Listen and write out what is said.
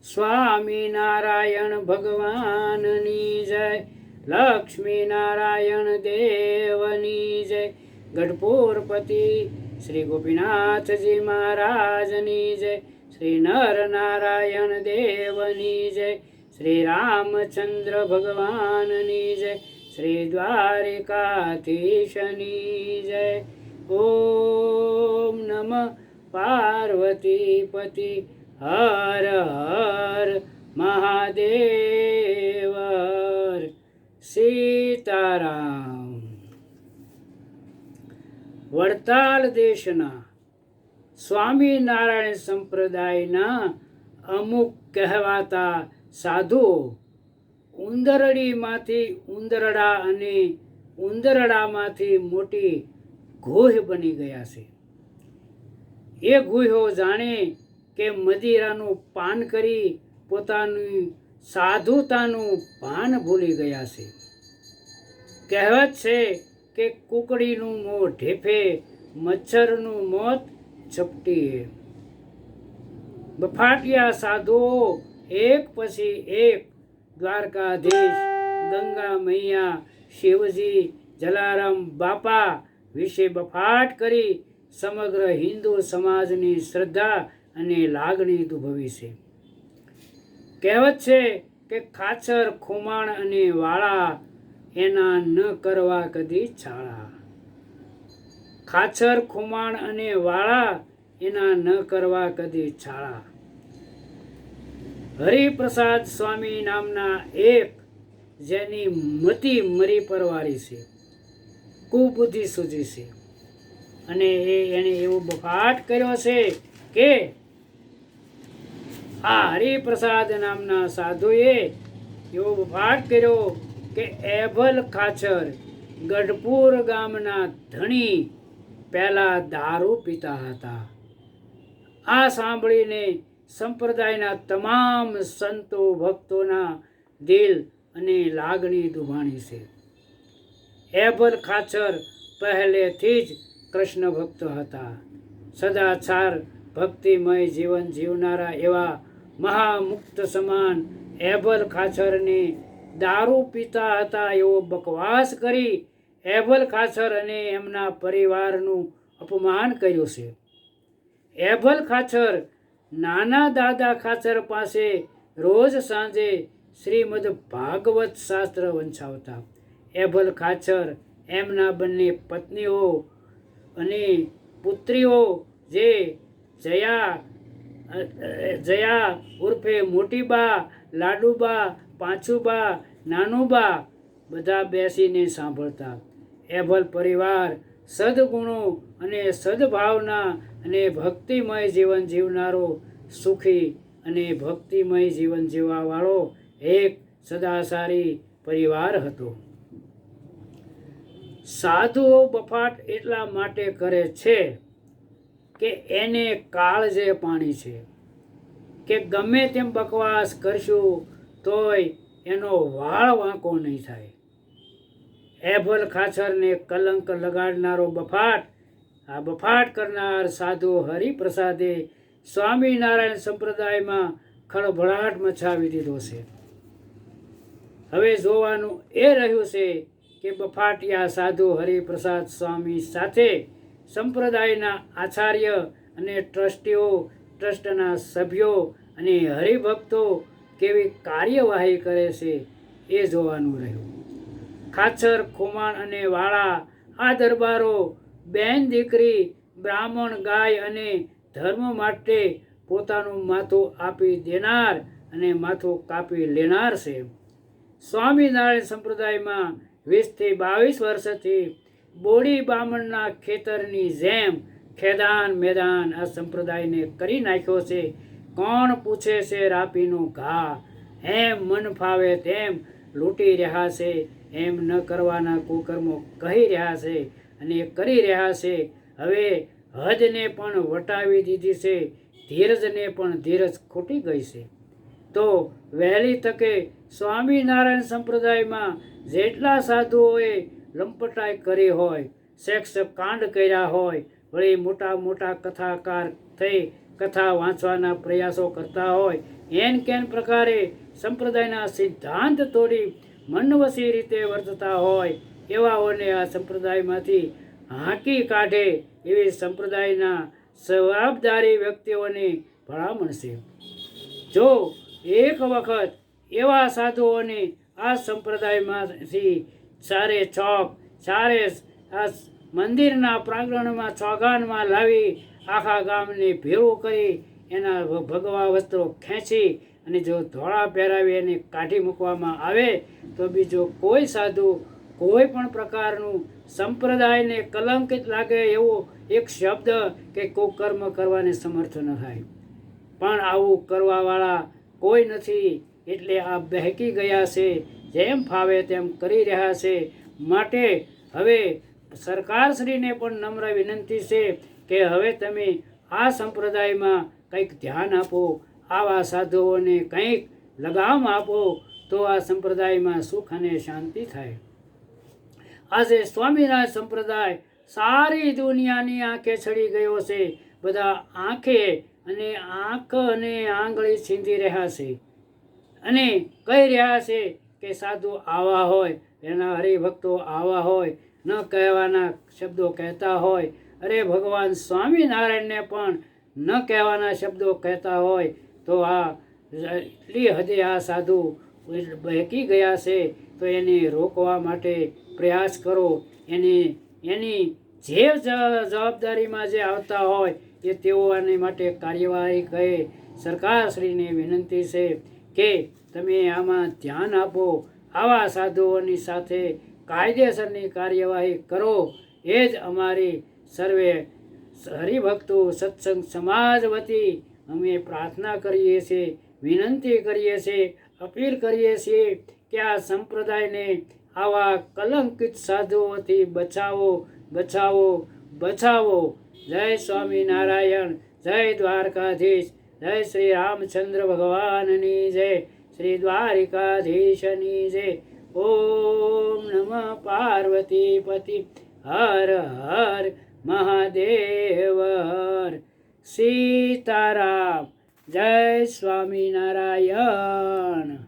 સ્વામી નારાયણ ભગવાનની જય, લક્ષ્મી નારાયણ દેવની જય, ગઢપુરપતિ શ્રી ગોપીનાથજી મહારાજની જય, શ્રી નર નારાયણ દેવની જય, શ્રી રામચંદ્ર ભગવાનની જય, શ્રી દ્વારિકાધીશની જય. ઓમ નમઃ પાર્વતી પતિ હર હર મહાદેવ. સીતારામ. વડતાલ દેશના સ્વામિનારાયણ સંપ્રદાયના અમુક કહેવાતા સાધુઓ ઉંદરડીમાંથી ઉંદરડા અને ઉંદરડામાંથી મોટી ગોહ બની ગયા છે. એ ગોહો જાણે કે મદિરાનું પાન કરી પોતાની સાધુતાનું ભાન ભૂલી ગયા છે. કહેવત છે કે કુકડીનું મોં ઢેફે, મચ્છરનું મોત ઝપટીએ. બફાટિયા સાધુઓ એક પછી એક દ્વારકાધીશ, ગંગા મૈયા, શિવજી, જલારામ બાપા વિશે બફાટ કરી સમગ્ર હિન્દુ સમાજની શ્રદ્ધા અને લાગણી દુભવી છે. કહેવત છે કે ખાચર, ખુમાણ અને વાળા એના ન કરવા કદી છાળા. ખાચર, ખુમાણ અને વાળા એના ન કરવા કદી છાળા. હરિપ્રસાદ સ્વામી નામના એક જેની મતિ મરી પરવારી છે, કુબુદ્ધિ સૂજી છે, અને એને એવો બફાટ કર્યો છે કે આ હરિપ્રસાદ નામના સાધુએ એવો બફાટ કર્યો કે એભલ ખાચર ગઢપુર ગામના ધણી પહેલા દારૂ પીતા હતા. આ સાંભળીને સંપ્રદાયના તમામ સંતો ભક્તોના દિલ અને લાગણી દુભાણી છે. એભલ ખાચર પહેલેથી જ કૃષ્ણ ભક્ત હતા. સદાચાર ભક્તિમય જીવન જીવનારા એવા મહામુક્ત સમાન એભલ ખાચરને દારૂ પીતા હતા એવો બકવાસ કરી એભલ ખાચર અને એમના પરિવારનું અપમાન કર્યું છે. એભલ ખાચર નાના દાદા ખાચર પાસે રોજ સાંજે શ્રીમદ ભાગવત શાસ્ત્ર વંચાવતા. એભલ ખાચર એમના બંને પત્નીઓ અને પુત્રીઓ જે જયા ઉર્ફે મોટીબા, લાડુબા, પાંચુબા, નાનુબા બધા બેસીને સાંભળતા. એભલ પરિવાર સદગુણો અને સદભાવના અને ભક્તિમય જીવન જીવનારો, સુખી અને ભક્તિમય જીવન જીવવાવાળો એક સદાચારી પરિવાર હતો. સાધુઓ બફાટ એટલા માટે કરે છે કે એને કાળજે પાણી છે કે ગમે તેમ બકવાસ કરશું તોય એનો વાળ વાંકો નહીં થાય. એભલ ખાચરને કલંક લગાડનારો બફાટ, આ બફાટ કરનાર સાધુ હરિપ્રસાદે સ્વામિનારાયણ સંપ્રદાયમાં ખળભળાટ મચાવી દીધો છે. હવે જોવાનું એ રહ્યું છે કે બફાટિયા સાધુ હરિપ્રસાદ સ્વામી સાથે સંપ્રદાયના આચાર્ય અને ટ્રસ્ટીઓ, ટ્રસ્ટના સભ્યો અને હરિભક્તો કેવી કાર્યવાહી કરે છે એ જોવાનું રહ્યું. ખાચર, ખુમાણ અને વાળા આ દરબારો બેન દીકરી, બ્રાહ્મણ, ગાય અને ધર્મ માટે પોતાનું માથું આપી દેનાર અને માથું કાપી લેનાર છે. સ્વામિનારાયણ સંપ્રદાયમાં 20 થી 22 વર્ષથી બોડી બામણના ખેતરની જેમ ખેદાન મેદાન આ સંપ્રદાયને કરી નાખ્યો છે. કોણ પૂછે છે રાપીનો ઘા, એમ મન ફાવે તેમ લૂંટી રહ્યા છે, એમ ન કરવાના કુકર્મો કહી રહ્યા છે અને કરી રહ્યા છે. હવે હદને પણ વટાવી દીધી છે, ધીરજને પણ ધીરજ ખૂટી ગઈ છે. તો વહેલી તકે સ્વામિનારાયણ સંપ્રદાયમાં જેટલા સાધુઓએ લંપટાઈ કરી હોય, સેક્સ કાંડ કર્યા હોય, વળી મોટા મોટા કથાકાર થઈ કથા વાંચવાના પ્રયાસો કરતા હોય એન કેન પ્રકારે સંપ્રદાયના સિદ્ધાંત તોડી મનવસી રીતે વર્તતા હોય એવાઓને આ સંપ્રદાયમાંથી હાંકી કાઢે એવી સંપ્રદાયના જવાબદારી વ્યક્તિઓની ભલામણ છે. જો એક વખત એવા સાધુઓને આ સંપ્રદાયમાંથી ચારે ચોક ચારે આ મંદિરના પ્રાંગણમાં ચોગાનમાં લાવી આખા ગામને ભેળું કરી એના ભગવા વસ્ત્રો ખેંચી અને જો ધોળા પહેરાવી એને કાઢી મૂકવામાં આવે તો બીજો કોઈ સાધુ કોઈ પણ પ્રકારનું સંપ્રદાયને કલંકિત લાગે એવો એક શબ્દ કે કુકર્મ કરવાને સમર્થ ન થાય. પણ આવું કરવાવાળા કોઈ નથી, એટલે આ બહેકી ગયા છે, જેમ ફાવે તેમ કરી રહ્યા છે. માટે હવે સરકારશ્રીને પણ નમ્ર વિનંતી છે કે હવે તમે આ સંપ્રદાયમાં કંઈક ધ્યાન આપો, આવા સાધુઓને કંઈક લગામ આપો તો આ સંપ્રદાયમાં સુખ અને શાંતિ થાય. આજે સ્વામિનારાયણ સંપ્રદાય સારી દુનિયાની આંખે ચડી ગયો છે. બધા આંખે અને આંખ અને આંગળી છીંધી રહ્યા છે અને કહી રહ્યા છે કે સાધુ આવા હોય, એના હરિભક્તો આવા હોય, ન કહેવાના શબ્દો કહેતા હોય. અરે ભગવાન સ્વામિનારાયણને પણ ન કહેવાના શબ્દો કહેતા હોય તો આ એટલી હદે આ સાધુ બહેકી ગયા છે. તો એને રોકવા માટે પ્રયાસ કરો. એની જે જવાબદારીમાં જે આવતા હોય એ તેઓ આની માટે કાર્યવાહી કરે. સરકારશ્રીને વિનંતી છે કે તમે આમાં ધ્યાન આપો, આવા સાધુઓની સાથે કાયદેસરની કાર્યવાહી કરો. એ જ અમારી સર્વે હરિભક્તો સત્સંગ સમાજ વતી અમે પ્રાર્થના કરીએ છીએ, વિનંતી કરીએ છીએ, અપીલ કરીએ છીએ કે આ સંપ્રદાયને આવા કલંકિત સાધુઓથી બચાવો, બચાવો, બચાવો. જય સ્વામિનારાયણ, જય દ્વારકાધીશ, જય શ્રી રામચંદ્ર ભગવાનની જય, શ્રી દ્વારિકાધીશની જય. ઓમ નમઃ પાર્વતી પતિ હર હર મહાદેવ હર. સીતારામ. જય સ્વામિનારાયણ.